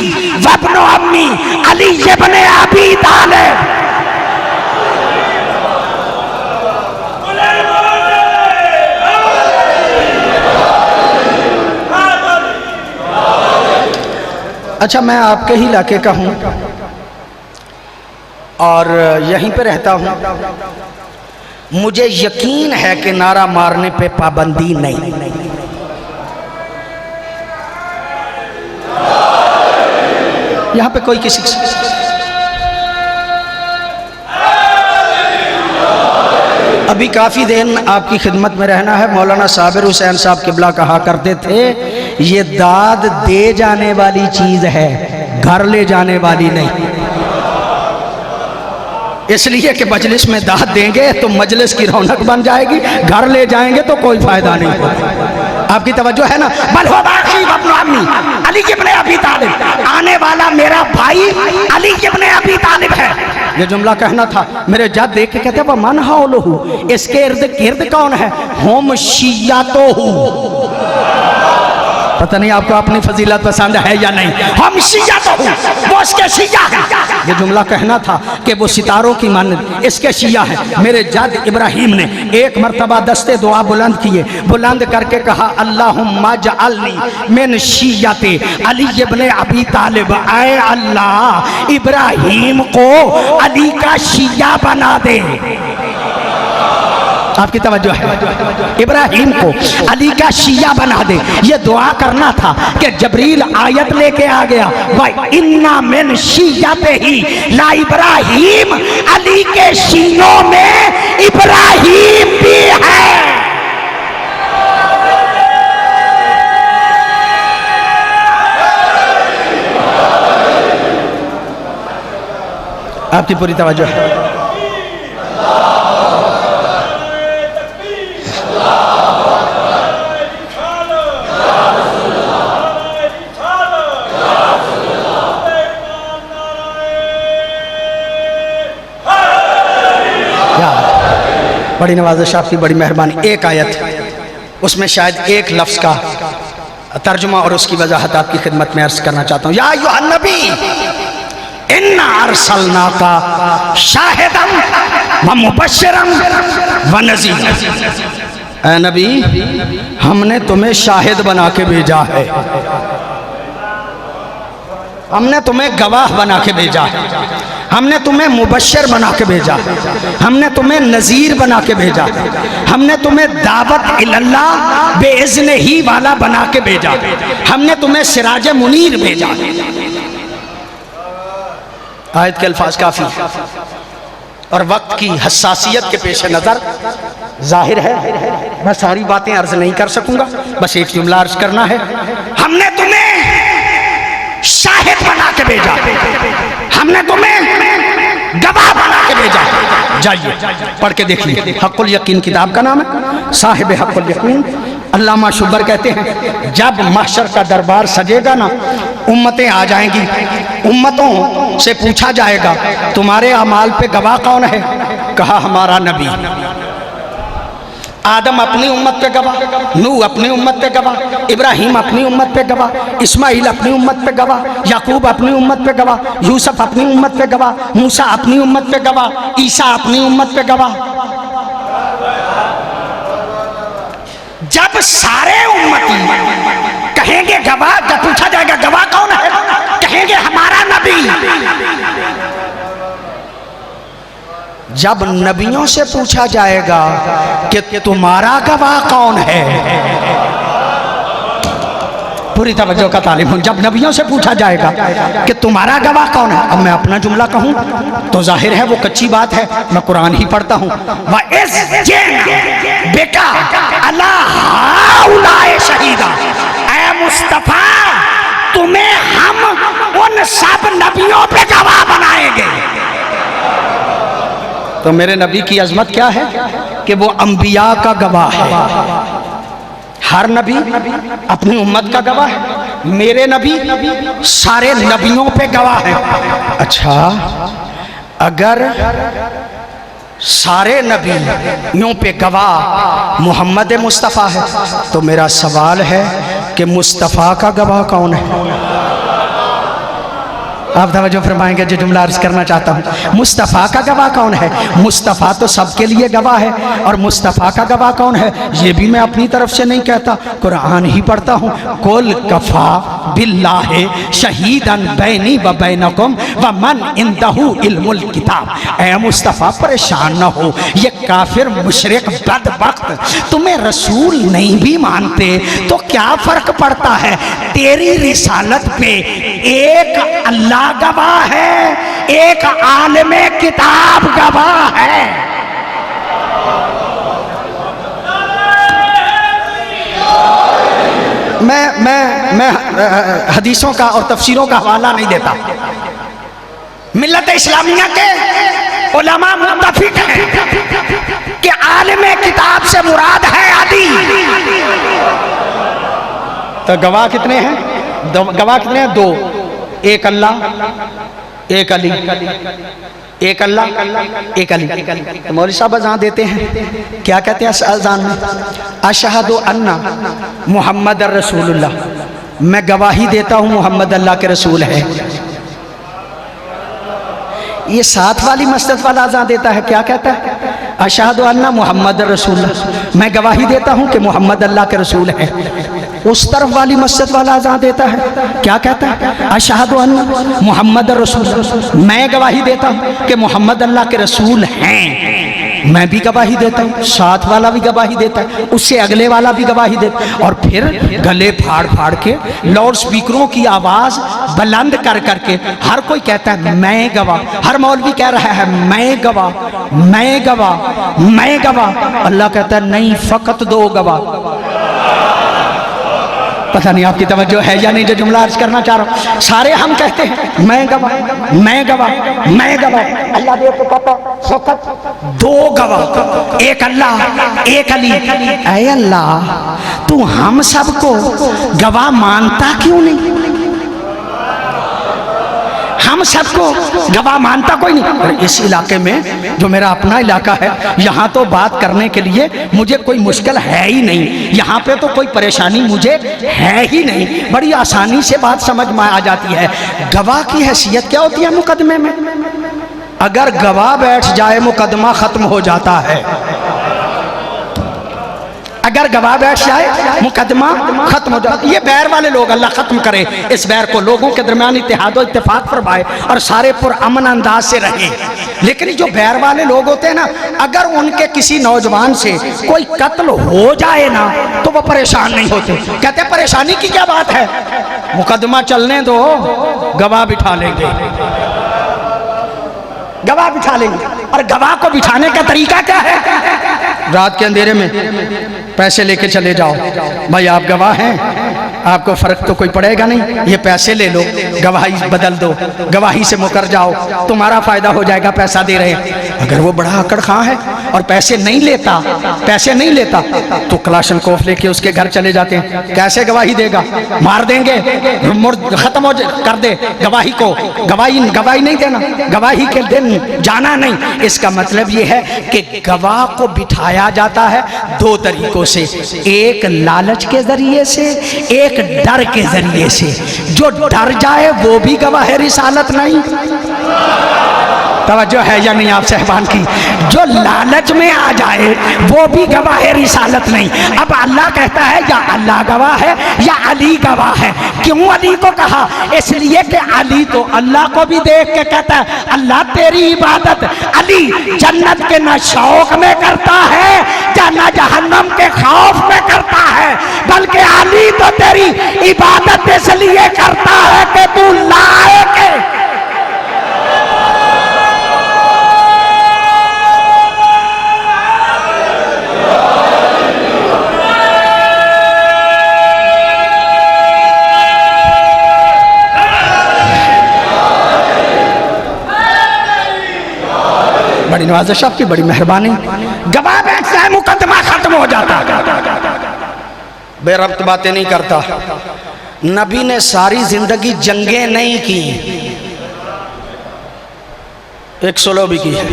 वब्नो अम्मी अली इब्ने अबी तालिब। अच्छा, मैं आपके ही इलाके का हूँ और यहीं पे रहता हूँ। मुझे यकीन है कि नारा मारने पे पाबंदी नहीं। यहां पे कोई किसी अभी काफ़ी देर आपकी खिदमत में रहना है। मौलाना साबिर हुसैन साहब किबला कहा करते थे, ये दाद दे जाने वाली चीज़ है, घर ले जाने वाली नहीं। इसलिए कि मजलिस में दाद देंगे तो मजलिस की रौनक बन जाएगी, घर ले जाएंगे तो कोई फायदा नहीं। आपकी तवज्जो है ना। बल हो बाकी अपना अम्मी अली इब्ने अबी तालिब, आने वाला मेरा भाई अली इब्ने अबी तालिब है। ये जुमला कहना था। मेरे जद देख के कहते वह मन हौलहू, इसके इर्द गिर्द कौन है? हम शिया तो हूँ। पता नहीं आपको अपनी फजीलत पसंद है या नहीं। हम शिया तो हूँ, वो इसके शिया है। ये जुमला कहना था कि वो सितारों की मानद इसके शिया है। मेरे जद इब्राहिम ने एक मरतबा दस्ते दुआ बुलंद किए, बुलंद करके कहा अल्लाहुम्मा जअलनी मिन शिय्यति अली इब्ने अबी तालिब। आए अल्लाह, इब्राहिम को अली का शिया बना दे। आपकी तवज्जो है। इब्राहिम को अली का शिया बना दे। ये दुआ करना था कि जबरील आयत लेके आ गया, भाई इन्ना मिन शिय्यते ही ला इब्राहिम, अली के सीनों में इब्राहिम भी है। आपकी पूरी तवज्जो है। बड़ी नवाज़िश आपकी, बड़ी मेहरबानी। एक आयत, उसमें शायद एक लफ्ज़ का तर्जुमा और उसकी वजाहत आपकी खिदमत में अर्ज करना चाहता हूँ। या अय्युहन नबी इन्ना अरसलनाका शाहिदन व मुबश्शिरन व नज़ीरा। ऐ नबी, हमने तुम्हें शाहिद बना के भेजा है, हमने तुम्हें गवाह बना के भेजा है, हमने तुम्हें मुबश्शिर बना के भेजा, हमने तुम्हें नज़ीर बना के भेजा, हमने तुम्हें दावत इल्लल्लाह बेइज़्न ही वाला बना के भेजा, हमने तुम्हें सिराज मुनीर भेजा। आयत के अल्फाज काफ़ी और वक्त की हसासियत के पेश नज़र जाहिर है मैं सारी बातें अर्ज नहीं कर सकूंगा, बस एक जुमला अर्ज करना है। हमने तुम्हें शाहिद बना के भेजा, हमने तुम्हें गवाह बना के भेजा। जाइए पढ़ के देखिए। हक़ुल यकीन किताब का नाम है, साहिब हक़ुल यकीन अल्लामा शुबर कहते हैं, जब महशर का दरबार सजेगा ना, उम्मतें आ जाएंगी, उम्मतों से पूछा जाएगा तुम्हारे अमाल पे गवाह कौन है? कहा हमारा नबी। आदम अपनी उम्मत पे गवाह, नूह अपनी उम्मत पे गवाह, इब्राहिम अपनी उम्मत पे गवाह, इस्माइल अपनी उम्मत पे गवाह, याकूब अपनी उम्मत पे गवाह, यूसुफ अपनी उम्मत पे गवाह, मूसा अपनी उम्मत पे गवाह, ईसा अपनी उम्मत पे गवाह। जब सारे उम्मती कहेंगे गवाह, जब पूछा जाएगा गवाह कौन है, कहेंगे हमारा नबी। जब नबियों से पूछा जाएगा कि तुम्हारा गवाह कौन है, पूरी तवज्जो का तालिब हूं, जब नबियों से पूछा जाएगा कि तुम्हारा गवाह कौन है, अब मैं अपना जुमला कहूं तो जाहिर है वो कच्ची बात है, मैं कुरान ही पढ़ता हूं। बेका अल्लाह शहीदा, ऐ मुस्तफा तुम्हें हम उन सब नबियों पे गवाह बनाएंगे। तो मेरे नबी की अजमत क्या है कि वो अंबिया का गवाह है। हर नबी अपनी उम्मत का गवाह है, मेरे नबी सारे नबियों पे गवाह है। अच्छा, अगर सारे नबियों पे गवाह मोहम्मद मुस्तफ़ा है तो मेरा सवाल है कि मुस्तफ़ा का गवाह कौन है? आप तवज्जो फरमाएंगे जो जुमला अर्ज करना चाहता हूँ। मुस्तफ़ा का गवाह कौन है? मुस्तफ़ा तो सबके लिए गवाह है। और मुस्तफ़ा का गवाह कौन है ये भी मैं अपनी तरफ से नहीं कहता, कुरान ही पढ़ता हूँ। कुल कफ़ा बिल्लाहि शहीदन बैनी व बैनकुम व मन इंदहु इल्मुल किताब। ऐ मुस्तफ़ा परेशान न हो, ये काफिर मुशरिक बदबख्त तुम्हें रसूल नहीं भी मानते तो क्या फ़र्क पड़ता है, तेरी रिसालत पे एक अल्लाह गवाह है, एक आलिमे किताब गवाह है। मैं हदीसों का और तफसीरों का हवाला नहीं देता। मिल्लत इस्लामिया के उलमा मुत्तफिक हैं कि आलिमे किताब से मुराद है अली। तो गवाह कितने हैं? गवाह कितने हैं? दो, एक अल्लाह एक अली, एक अल्लाह एक अली। तो मौलवी साहब अज़ान देते हैं, क्या कहते हैं अज़ान में? अशहदु अन्ना मुहम्मद रसूलुल्लाह, मैं गवाही देता हूँ मोहम्मद अल्लाह के रसूल है। ये साथ वाली मस्जिद वाला अज़ान देता है, क्या कहता है? अशहदु अन्ना मुहम्मद रसूलुल्लाह, मैं गवाही देता हूँ कि मोहम्मद अल्लाह के रसूल है। उस तरफ वाली मस्जिद वाला अज़ान देता है, क्या कहता है? अशहदु अन्ना मुहम्मद रसूल, मैं गवाही देता हूँ कि मोहम्मद अल्लाह के रसूल हैं। मैं भी गवाही देता हूँ, साथ वाला भी गवाही देता है, उससे अगले वाला भी गवाही देता है। और फिर गले फाड़ फाड़ के लाउड स्पीकरों की आवाज़ बुलंद कर करके हर कोई कहता है मैं गवाह। हर मौलवी कह रहा है मैं गवाह, मैं गवाह, मैं गवाह। अल्लाह कहता है नहीं, फ़कत दो गवाह। पता नहीं आपकी तवज्जो है या नहीं जो जुमला अर्ज करना चाह रहा हूँ। सारे हम कहते हैं मैं गवाह, मैं गवाह, मैं गवाह। अल्लाह दे तो कहता फ़कत दो गवाह, एक अल्लाह एक अली। ऐ अल्लाह, तू हम सबको गवाह मानता क्यों नहीं? हम सबको गवाह मानता कोई नहीं। और इस इलाके में जो मेरा अपना इलाका है, यहाँ तो बात करने के लिए मुझे कोई मुश्किल है ही नहीं, यहाँ पे तो कोई परेशानी मुझे है ही नहीं, बड़ी आसानी से बात समझ में आ जाती है। गवाह की हैसियत क्या होती है मुकदमे में? अगर गवाह बैठ जाए मुकदमा खत्म हो जाता है। अगर गवाह बैठ जाए मुकदमा खत्म हो जाए। ये बैर वाले लोग अल्लाह खत्म करे इस बैर को, लोगों के दरमियान इत्तेहाद और इत्तेफाक फरमाए और सारे पुरअमन अंदाज से रहे। लेकिन जो बैर वाले लोग होते हैं ना, अगर उनके किसी नौजवान से कोई कत्ल हो जाए ना तो वो परेशान नहीं होते, कहते हैं परेशानी की क्या बात है, मुकदमा चलने दो, गवाह बिठा लेंगे, गवाह बिठा लेंगे। और गवाह को बिठाने का तरीका क्या है? रात के अंधेरे में पैसे लेके चले जाओ, भाई आप गवाह हैं, आपको फर्क तो कोई पड़ेगा नहीं, ये पैसे ले लो, गवाही बदल दो, गवाही से मुकर जाओ, तुम्हारा फायदा हो जाएगा, पैसा दे रहे हैं। अगर वो बड़ा अकड़ खां है और पैसे नहीं लेता, पैसे नहीं लेता तो कलाशनकोफ लेके उसके घर चले जाते हैं। कैसे गवाही देगा? मार देंगे, खत्म हो कर दे गवाही को, गवाही नहीं देना, गवाही के दिन जाना नहीं। इसका मतलब ये है कि गवाह को बिठाया जाता है दो तरीकों से, एक लालच के जरिए से, एक डर के जरिए से। जो डर जाए वो भी गवाह रिसालत नहीं। तवज्जो है या नहीं आप साहबान की? जो लालच में आ जाए वो भी गवाह रिसालत नहीं। अब अल्लाह कहता है या अल्लाह गवाह है या अली गवाह है। क्यों अली को कहा? इसलिए कि अली तो अल्लाह को भी देख के कहता है अल्लाह तेरी इबादत अली जन्नत के न शौक में करता है या न जहन्नम के खौफ में करता है, बल्कि अली तो तेरी इबादत इसलिए करता है कि तू लायक है। बड़ी नवाज़िश आपकी, बड़ी मेहरबानी। गवाह बैठ जाए मुकदमा खत्म हो जाता, बेरब्त बातें नहीं करता। नबी ने सारी जिंदगी जंगें नहीं की, एक सुलह भी की है,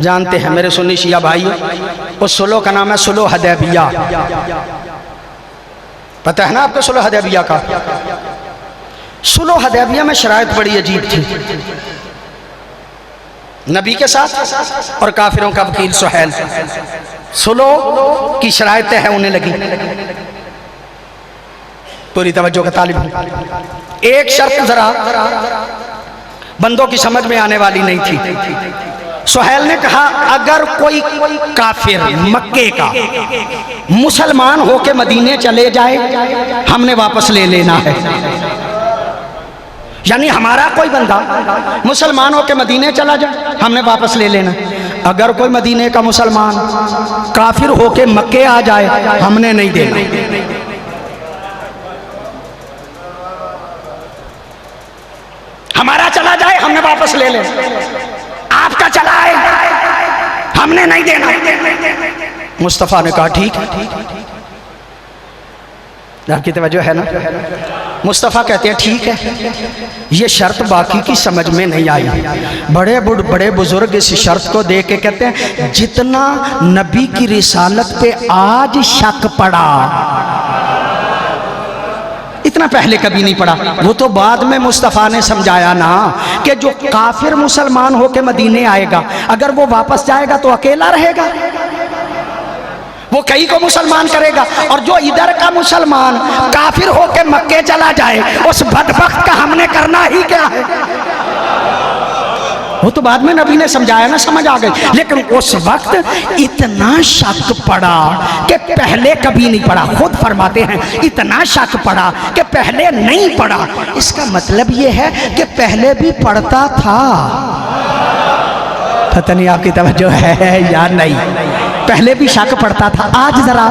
जानते हैं मेरे सुन्नी शिया भाइयों, उस सुलह का नाम है सुलह हदैबिया। पता है ना आपको सुलह हदैबिया का? सुलह हुदैबिया में शराइत बड़ी अजीब थी, नबी के साथ और काफिरों का वकील सुहैल। सुलह की शराइत है उन्हें लगी, पूरी तवज्जो का तालिब हूं। एक शर्त जरा बंदों की समझ में आने वाली नहीं थी। सुहैल ने कहा अगर कोई काफिर मक्के का मुसलमान होके मदीने चले जाए हमने वापस ले लेना है। यानी हमारा कोई बंदा मुसलमान होके मदीने चला जाए हमने वापस ले लेना। अगर कोई मदीने का मुसलमान काफिर होके मक्के आ जाए हमने नहीं देना। हमारा चला जाए हमने वापस ले लेना, आपका चला आए हमने नहीं देना। मुस्तफा ने कहा ठीक है, आपकी तवज्जो है ना। मुस्तफ़ा कहते हैं ठीक है। ये शर्त बाकी की समझ में नहीं आई। बड़े बुजुर्ग इस शर्त को देख के कहते हैं जितना नबी की रिसालत पे आज शक पड़ा इतना पहले कभी नहीं पड़ा। वो तो बाद में मुस्तफ़ा ने समझाया ना कि जो काफिर मुसलमान होके मदीने आएगा अगर वो वापस जाएगा तो अकेला रहेगा, वो कई को मुसलमान करेगा। और जो इधर का मुसलमान काफिर होके मक्के चला जाए उस बदबख्त का हमने करना ही क्या है। वो तो बाद में नबी ने समझाया ना, समझ आ गई। लेकिन उस वक्त इतना शक पड़ा कि पहले कभी नहीं पड़ा। खुद फरमाते हैं इतना शक पड़ा कि पहले नहीं पड़ा। इसका मतलब ये है कि पहले भी पड़ता था। पता नहीं आपकी तवज्जो है या नहीं। पहले भी शक पड़ता था, आज जरा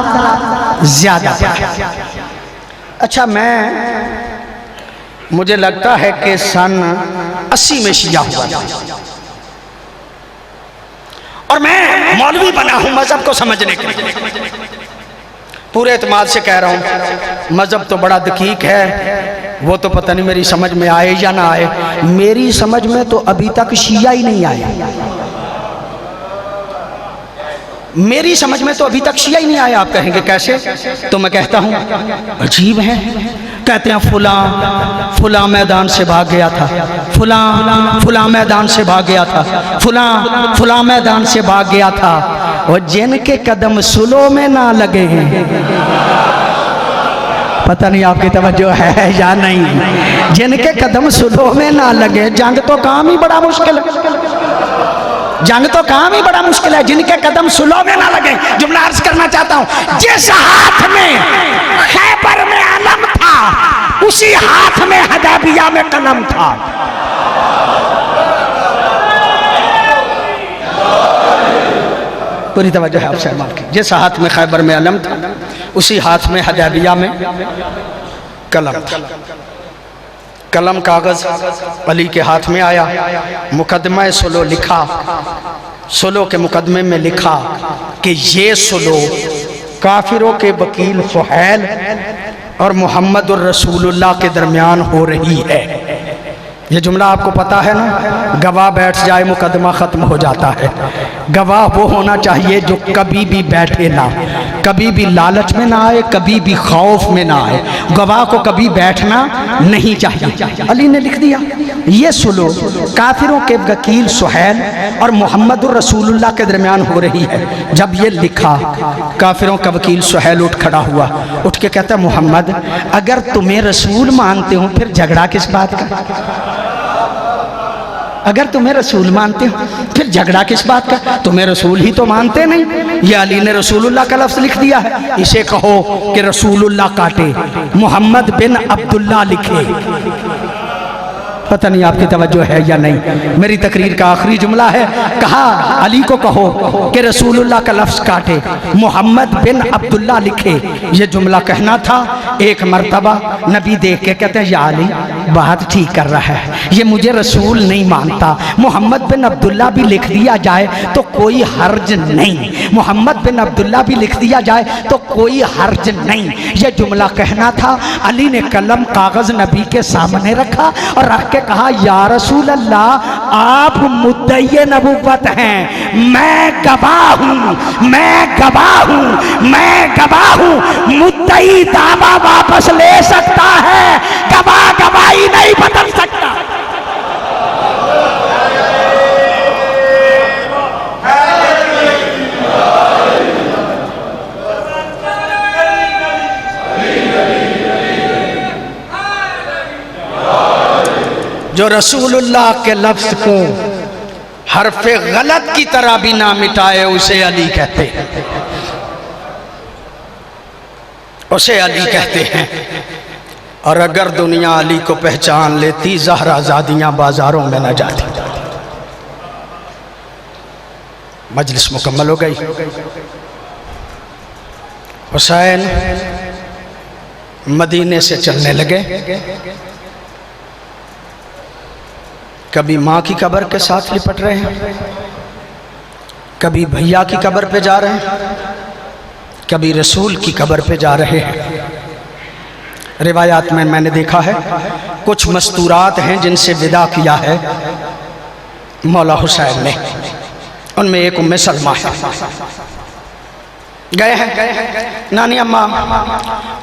ज्यादा। अच्छा, मुझे लगता है कि सन 80 में शिया हुआ और मैं मौलवी बना हूं मजहब को समझने के लिए। पूरे एतमाद से कह रहा हूं मजहब तो बड़ा दकीक है, वो तो पता नहीं मेरी समझ में आए या ना आए। मेरी समझ में तो अभी तक शिया ही नहीं आया। मेरी समझ में तो अभी तक शिया ही नहीं आया। आप कहेंगे कैसे? तो मैं कहता हूं अजीब है। कहते हैं फुला मैदान से भाग गया था, फुला मैदान से भाग गया था, फुला मैदान से भाग गया था। और जिनके कदम सुलो में ना लगे हैं, पता नहीं आपकी तवज्जो है या नहीं। जिनके कदम सुलो में ना लगे, जंग तो काम ही बड़ा मुश्किल है। जंग तो काम ही बड़ा मुश्किल है। जिनके कदम सुलो में ना लगे। जुमला अर्ज करना चाहता हूं, जिस हाथ में खैबर में अलम था उसी हाथ में हदैबिया में कलम था। पूरी तवज्जो है आपसे माल की। जिस हाथ में खैबर में अलम था उसी हाथ में हदैबिया में कलम था। कलम कागज अली के हाथ में आया, मुकदमा सुलो लिखा। सुलो के मुकदमे में लिखा कि ये सुलो काफिरों के वकील सुहैल और मोहम्मद रसूलुल्लाह के दरमियान हो रही है। ये जुमला आपको पता है ना, गवाह बैठ जाए मुकदमा ख़त्म हो जाता है। गवाह वो होना चाहिए जो कभी भी बैठे ना, कभी भी लालच में ना आए, कभी भी खौफ में ना आए। गवाह को कभी बैठना नहीं चाहिए। अली ने लिख दिया ये सुलो काफिरों के वकील सुहैल और मोहम्मद रसूलुल्लाह के दरमियान हो रही है। जब ये लिखा, काफिरों का वकील सुहैल उठ खड़ा हुआ, उठ के कहता मोहम्मद अगर तुम्हें रसूल मानते हो फिर झगड़ा किस बात का? अगर तुम्हें रसूल मानते हो फिर झगड़ा किस बात का? तुम्हें रसूल ही तो मानते नहीं। ये अली ने रसूलुल्लाह का लफ्ज लिख दिया है। इसे कहो कि रसूलुल्लाह काटे, मोहम्मद बिन अब्दुल्लाह लिखे। पता नहीं आपकी तवज्जो है या नहीं। मेरी तकरीर का आखिरी जुमला है, कहा अली को कहो कि रसूलुल्लाह का लफ्ज काटे, मोहम्मद बिन अब्दुल्लाह लिखे। ये जुमला कहना था। एक मर्तबा नबी देख के कहते हैं या अली बात ठीक कर रहा है, ये मुझे रसूल नहीं मानता, मोहम्मद बिन अब्दुल्लाह भी लिख दिया जाए तो कोई हर्ज नहीं, मोहम्मद बिन अब्दुल्लाह भी लिख दिया जाए तो कोई हर्ज नहीं। ये जुमला कहना था। अली ने कलम कागज नबी के सामने रखा और रख के कहा, या रसूल अल्लाह, आप मुद्दई नबुव्वत हैं, मैं गवाह हूं, मैं गवाह हूं, मैं गवाह हूं। मुद्दई दावा वापस ले सकता है, गवाह गवाही नहीं बदल सकता। जो रसूलुल्लाह के लफ्ज को हरफे गलत की तरह भी ना मिटाए उसे अली कहते हैं, उसे अली कहते हैं। और अगर दुनिया अली को पहचान लेती, ज़हरा ज़ादियाँ बाजारों में न जाती। मजलिस मुकम्मल हो गई। हुसैन मदीने से चलने लगे। कभी माँ की कब्र के साथ लिपट रहे हैं, कभी भैया की कब्र पे जा रहे हैं, कभी रसूल की कब्र पे जा रहे हैं। रिवायात में मैंने देखा है कुछ मस्तूरात हैं जिनसे विदा किया है मौला हुसैन ने, उनमें एक उम्मे सलमा है। गए हैं, नानी अम्मा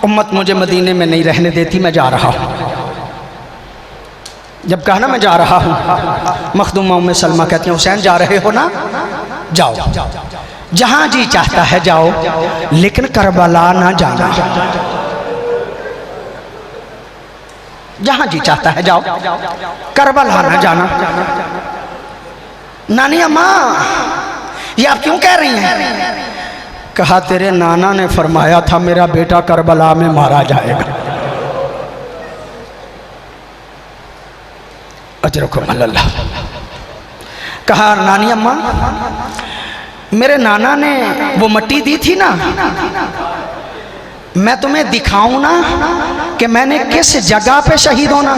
उम्मत मुझे मदीने में नहीं रहने देती, मैं जा रहा हूँ। जब कहा ना मैं जा रहा हूँ, मखदूमा उम्मे सलमा कहती हैं, हुसैन जा रहे हो ना, जाओ, जहाँ जी चाहता है जाओ, लेकिन करबला ना जाना। जहाँ जी चाहता है जाओ, करबला ना जाना। नानी अम्मा ये आप क्यों कह रही हैं? कहा, तेरे नाना ने फरमाया था मेरा बेटा करबला में मारा जाएगा। अजरकुम अल्लाह। कहा, नानी अम्मा मेरे नाना ने वो मट्टी दी थी ना, मैं तुम्हें दिखाऊं ना कि मैंने किस जगह पे शहीद होना।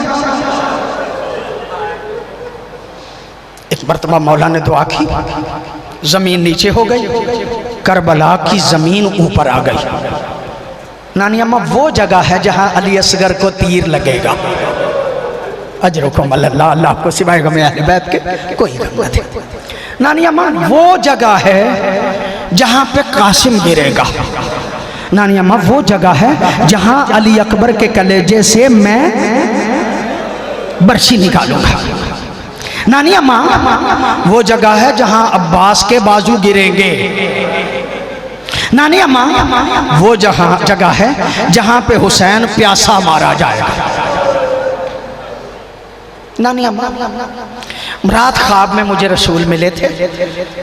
एक मर्तबा मौला ने दुआ की, जमीन नीचे हो गई, करबला की जमीन ऊपर आ गई। नानी अम्मा वो जगह है जहां अली असगर को तीर लगेगा। अजरुकुम अल्लाह, अल्लाह को सिवाय गमे अहले बैत के कोई गम न थे। नानी अम्मा वो जगह है जहां पे कासिम गिरेगा। नानी अम्मा वो जगह है जहां अली अकबर के कलेजे से मैं बर्छी निकालूंगा। नानी अम्मा वो जगह है जहां अब्बास के बाजू गिरेंगे। नानी अम्मा वो जगह है जहां पे हुसैन प्यासा मारा जाएगा। नानी अम्मा रात ख्वाब में मुझे रसूल मिले थे,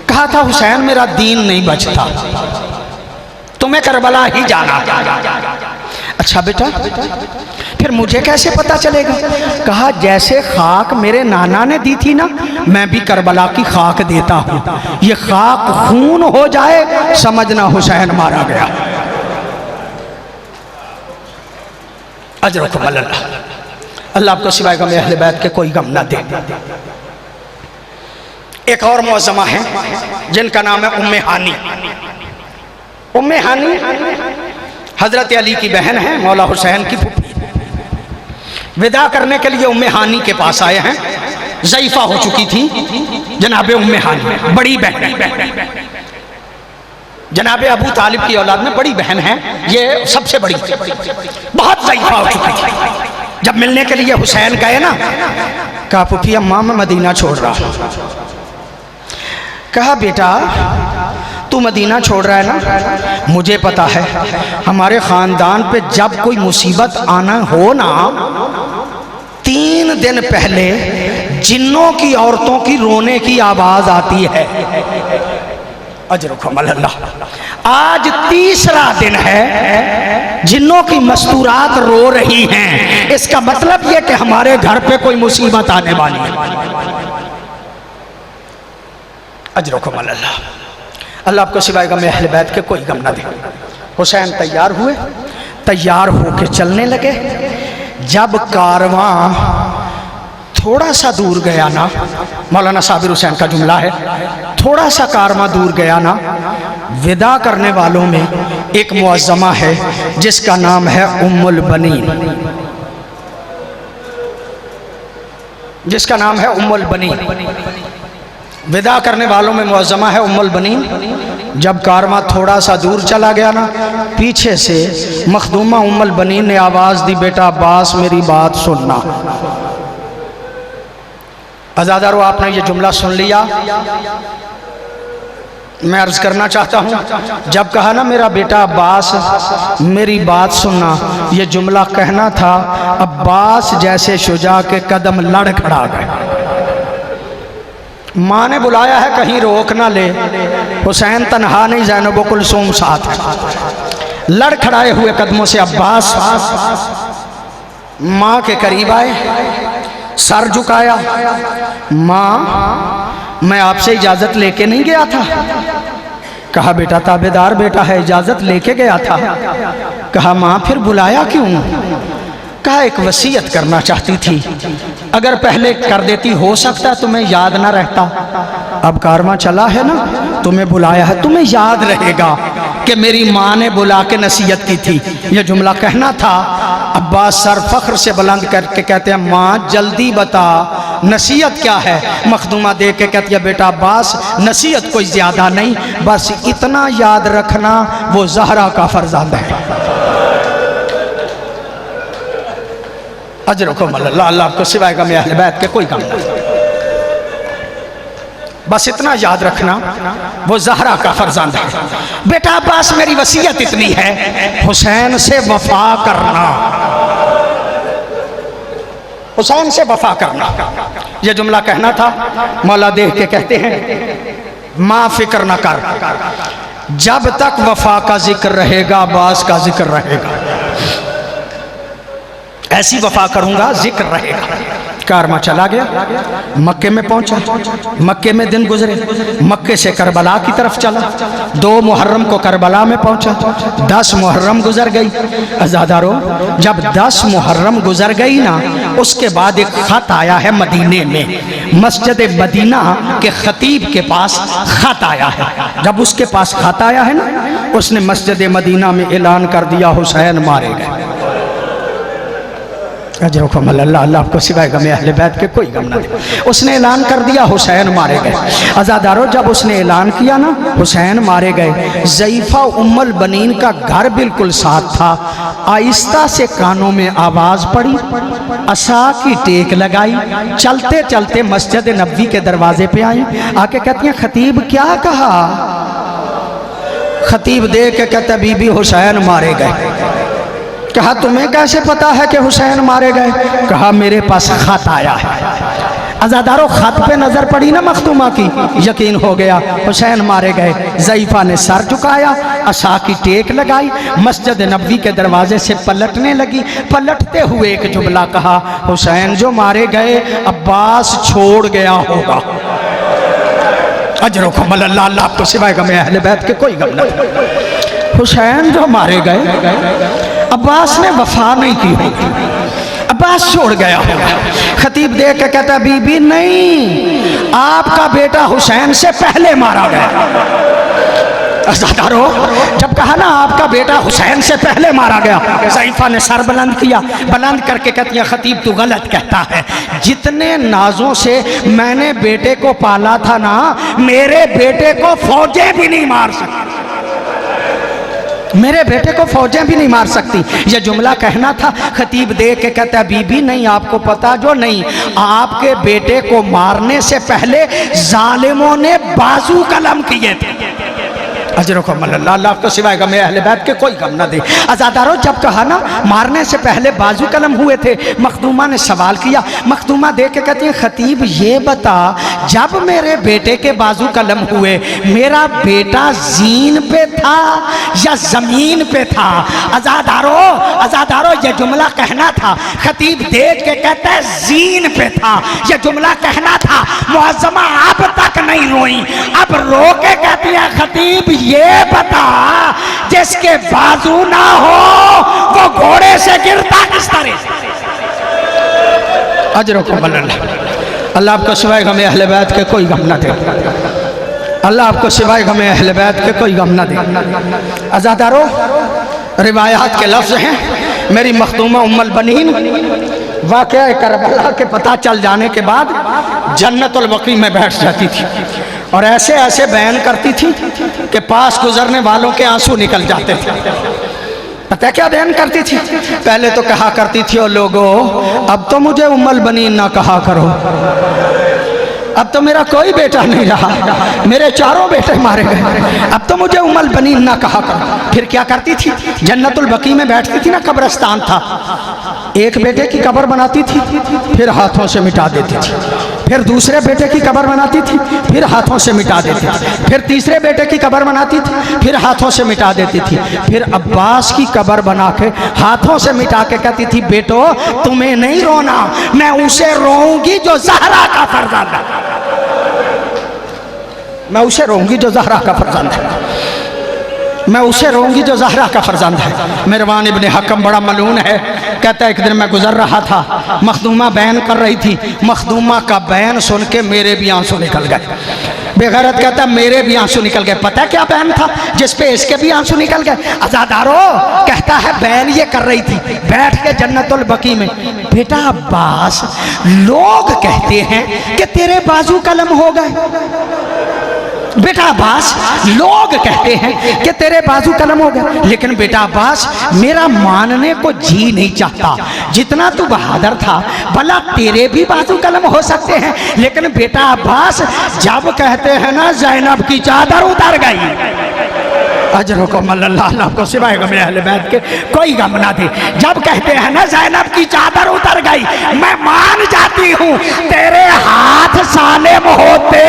कहा था हुसैन मेरा दीन नहीं बचता, तुम्हें करबला ही जाना। अच्छा बेटा, फिर मुझे कैसे पता चलेगा? कहा, जैसे खाक मेरे नाना ने दी थी ना, मैं भी करबला की खाक देता हूं। ये खाक खून हो जाए, समझना हुसैन मारा गया। अजरुकुम अल्लाह, अल्लाह आपको सिवाय गम अहले बैत के कोई गम ना दे। एक और मौजमा है जिनका नाम है उम्मे हानी। उम्मे हानी हजरत अली की बहन है, मौला हुसैन की फूफी। विदा करने के लिए उम्मे हानी के पास आए हैं। ज़ईफ़ा हो चुकी थी जनाबे उम्मे हानी, बड़ी बहन, जनाबे अबू तालिब की औलाद में बड़ी बहन है, ये सबसे बड़ी, बहुत ज़ईफ़ा हो चुकी थी। जब मिलने के लिए हुसैन गए ना, कहा फूफी अम्मा मैं मदीना छोड़ रहा हूँ। कहा, बेटा तू मदीना छोड़ रहा है ना, मुझे पता है हमारे ख़ानदान पे जब कोई मुसीबत आना हो ना, 3 दिन पहले जिन्नों की औरतों की रोने की आवाज़ आती है। अजरुकुम अल्लाह, आज तीसरा दिन है जिन्नों की मस्तूरात रो रही हैं। इसका मतलब यह कि हमारे घर पे कोई मुसीबत आने वाली है। अजरुकुम अल्लाह, अल्लाह आपको सिवाय गम अहले बैत के कोई गम ना दे। हुसैन तैयार हुए, तैयार होके चलने लगे। जब कारवां थोड़ा सा दूर गया ना, मौलाना साबिर हुसैन का जुमला है, थोड़ा सा कारवां दूर गया ना, विदा करने वालों में एक मुअज़्ज़मा है जिसका नाम है उम्मुल बनीन। जिसका नाम है उम्मुल बनीन। विदा करने वालों में मुअज़्ज़मा है उम्मुल बनीन। जब कारवां थोड़ा सा दूर चला गया ना, पीछे से मखदूमा उम्मुल बनीन ने आवाज़ दी, बेटा अब्बास मेरी बात सुनना। अज़ादारो, आपने ये जुमला सुन लिया। मैं अर्ज़ करना चाहता हूँ, जब कहा ना मेरा बेटा अब्बास मेरी बात सुनना, ये जुमला कहना था अब्बास जैसे शुजा के कदम लड़ खड़ा गए। माँ ने बुलाया है कहीं रोक ना ले, हुसैन तन्हा नहीं, ज़ैनब कुलसूम साथ है। लड़ खड़ाए हुए कदमों से अब्बास माँ के करीब आए, सर झुकाया। माँ मैं आपसे इजाज़त लेके नहीं गया था। कहा बेटा ताबेदार बेटा है, इजाज़त लेके गया था। कहा माँ फिर बुलाया क्यों? कहा एक वसीयत करना चाहती थी, अगर पहले कर देती हो सकता तुम्हें याद ना रहता। अब कारवां चला है ना, तुम्हें बुलाया है, तुम्हें याद रहेगा कि मेरी माँ ने बुला के नसीहत की थी। यह जुमला कहना था। अब्बास सर फख्र से बुलंद करके कहते हैं माँ जल्दी बता नसीहत क्या है? मखदूमा देख के कहती है बेटा अब्बास नसीहत कोई ज़्यादा नहीं, बस इतना याद रखना वो ज़हरा का फर्जंद है। अजरकुम अल्लाह, अल्लाह आपको सिवाय गम अहले बैत के कोई गम नहीं। बस इतना याद रखना वो ज़हरा का फर्जंद है। बेटा अब्बास मेरी वसीयत इतनी है, हुसैन से वफा करना, हुसैन से वफा करना। ये जुमला कहना था। मौला देख के कहते हैं माँ फिक्र न कर, जब तक वफा का जिक्र रहेगा अब्बास का जिक्र रहेगा। ऐसी वफा करूंगा जिक्र रहेगा। कारवां चला गया, मक्के में पहुंचा। मक्के में दिन गुजरे, मक्के से करबला की तरफ चला। 2 मुहर्रम को करबला में पहुंचा। 10 मुहर्रम गुजर गई। अज़ादारो, जब 10 मुहर्रम गुजर गई ना, उसके बाद एक खत आया है मदीने में, मस्जिद मदीना के खतीब के पास खत आया है। जब उसके पास खत आया है ना, उसने मस्जिद मदीना में ऐलान कर दिया हुसैन मारे गए। अजरकुम अल्लाह, अल्लाह आपको सिवाय गम अहले बैत के कोई गम ना दे। उसने ऐलान कर दिया हुसैन मारे गए। अज़ादारो, जब उसने ऐलान किया ना हुसैन मारे गए, ज़ईफ़ा उम्मुल बनीन का घर बिल्कुल साथ था। आहिस्ता से कानों में आवाज़ पड़ी, असा की टेक लगाई, चलते चलते मस्जिद नबवी के दरवाजे पे आई। आके कहती हैं खतीब क्या कहा? खतीब देख के कहते बीबी हुसैन मारे गए। कहा तुम्हें कैसे पता है कि हुसैन मारे गए? कहा मेरे पास खत आया है। अज़ादारो, खत पे नजर पड़ी ना मखदूमा की, यकीन हो गया हुसैन मारे गए। ज़ईफ़ा ने सर झुकाया, असा की टेक लगाई, मस्जिद नबवी के दरवाजे से पलटने लगी। पलटते हुए एक जुमला कहा, हुसैन जो मारे गए अब्बास छोड़ गया होगा। अजरकुम अल्लाह, अल्लाह आपको सिवाय गम अहले बैत के कोई गम नहीं। हुसैन जो मारे गए अब्बास ने वफा नहीं की होगी, अब्बास छोड़ गया होगा। खतीब देख के कहता है बीबी नहीं, आपका बेटा हुसैन से पहले मारा गया। अज़ादारो, जब कहा ना आपका बेटा हुसैन से पहले मारा गया, ज़ईफ़ा ने सर बुलंद किया। बुलंद करके कहती है खतीब तू गलत कहता है, जितने नाजों से मैंने बेटे को पाला था ना, मेरे बेटे को फौजें भी नहीं मार सकती, मेरे बेटे को फौजें भी नहीं मार सकती। यह जुमला कहना था। खतीब देख के कहता है बीबी नहीं, आपको पता जो नहीं, आपके बेटे को मारने से पहले जालिमों ने बाजू कलम किए थे। अजरकुम अल्लाह, अल्लाह आपको सिवाय गम अहले बैत के कोई गम ना दे। अज़ादारो, जब कहा ना मारने से पहले बाजू कलम हुए थे, मखदूमा ने सवाल किया। मखदूमा देख के कहती है खतीब ये बता, जब मेरे बेटे के बाजू कलम हुए मेरा बेटा जीन पे था या जमीन पे था? अज़ादारो, अज़ादारो, ये जुमला कहना था। खतीब देख के कहता है जीन पे था। यह जुमला कहना था। मुअज़्ज़मा अब तक नहीं रोई, अब रो के कहती है खतीब ये बता, जिसके बाजू ना हो वो घोड़े से गिरता किस तरह? अजरकुम अल्लाह, अल्लाह आपको सिवाय गम अहले बैत के कोई गम ना दे। अल्लाह आपको सिवाय गम अहले बैत के कोई गम ना दे। अज़ादारो, रिवायात के लफ्ज़ हैं, मेरी मखदूमा उम्मुल बनीन वाक़या करबला के पता चल जाने के बाद जन्नतुल बकी में बैठ जाती थी और ऐसे ऐसे बयान करती थी कि पास गुजरने वालों के आंसू निकल जाते थे। पता क्या बयान करती थी? पहले तो कहा करती थी, ओ लोगों, अब तो मुझे उम्मुल बनीन ना कहा करो, अब तो मेरा कोई बेटा नहीं रहा, मेरे चारों बेटे मारे गए, अब तो मुझे उम्मुल बनीन ना कहा करो। फिर क्या करती थी? जन्नतुल बकी में बैठती थी ना, कब्रिस्तान था, एक बेटे की कब्र बनाती थी, फिर हाथों से मिटा देती थी, फिर दूसरे बेटे की कब्र बनाती थी, फिर हाथों से मिटा देती थी, फिर तीसरे बेटे की कब्र बनाती थी, फिर हाथों से मिटा देती थी, फिर अब्बास की कब्र बना के हाथों से मिटा के कहती थी, बेटो तुम्हें नहीं रोना, मैं उसे रोऊंगी जो ज़हरा का फर्जंद है, मैं उसे रोऊंगी जो ज़हरा का फर्जंद है, मैं उसे रोऊंगी जो ज़हरा का फर्जंद है। मिरवान इब्ने हकम बड़ा मलून है, कहता है एक दिन मैं गुजर रहा था, मखदूमा बयान कर रही थी, मखदूमा का बयान सुन के मेरे भी आंसू निकल गए। बेगैरत कहता मेरे भी आंसू निकल गए। पता क्या बयान था जिस पे इसके भी आंसू निकल गए? अज़ादारो, कहता है बयान ये कर रही थी बैठ के जन्नतुल बकी में, बेटा अब्बास, लोग कहते हैं कि तेरे बाजू कलम हो गए, बेटा अब्बास, लोग कहते हैं कि तेरे बाजू कलम हो गए, लेकिन बेटा अब्बास मेरा मानने को जी नहीं चाहता, जितना तू बहादुर था भला तेरे भी बाजू कलम हो सकते हैं, लेकिन बेटा अब्बास जब कहते हैं ना ज़ैनब की चादर उतर गई, अजरुकुम अल्लाह को सिवाय गम अहले बैत के कोई गम ना दे, जब कहते हैं ना ज़ैनब की चादर उतर गई, मैं मान जाती हूँ तेरे हाथ सालिम होते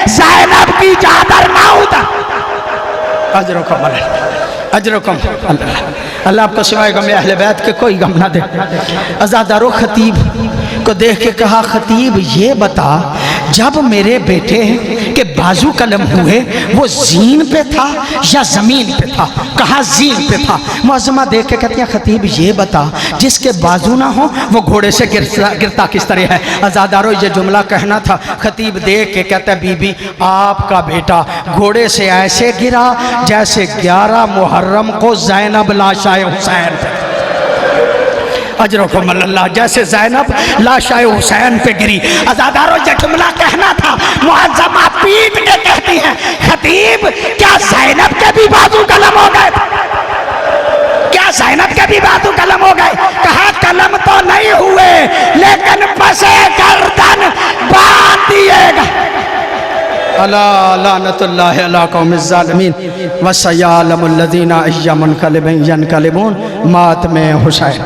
ज़ैनब की चादर ना उतर। अजरुकुम अजरुकुम अल्लाह आपको सिवाय गम अहले बैत के कोई गम ना दे। अज़ादारो खतीब को देख के कहा, खतीब ये बता, जब मेरे बेटे के बाजू कलम हुए वो जीन पे था या ज़मीन पे था? कहा जीन पे था। मुअज़्ज़मा देख के कहती है, खतीब ये बता, जिसके बाजू ना हो वो घोड़े से गिरता किस तरह है? अज़ादारो ये जुमला कहना था। खतीब देख के कहता है, बीबी आपका बेटा घोड़े से ऐसे गिरा जैसे 11 मुहर्रम को ज़ैनब लाशाए हुसैन पे, अजरुकुम अल्लाह, जैसे ज़ैनब लाशाए हुसैन पे गिरी। अज़ादारो ये जुमला कहना था। मुअज़्ज़मा पीट के कहती है, खतीब क्या ज़ैनब के भी बाजू कलम हो गए? क्या ज़ैनब के भी बाजू कलम हो गए? कहा कलम तो नहीं हुए, लेकिन पसे गर्दन बांध दिएगा। अला लानतुल्लाहि अला कौमिज़ ज़ालिमीन व सयअलमुल लज़ीना अय्या मुनक़लिबिन यनक़लिबून मातमे हुसैन।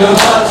मैनू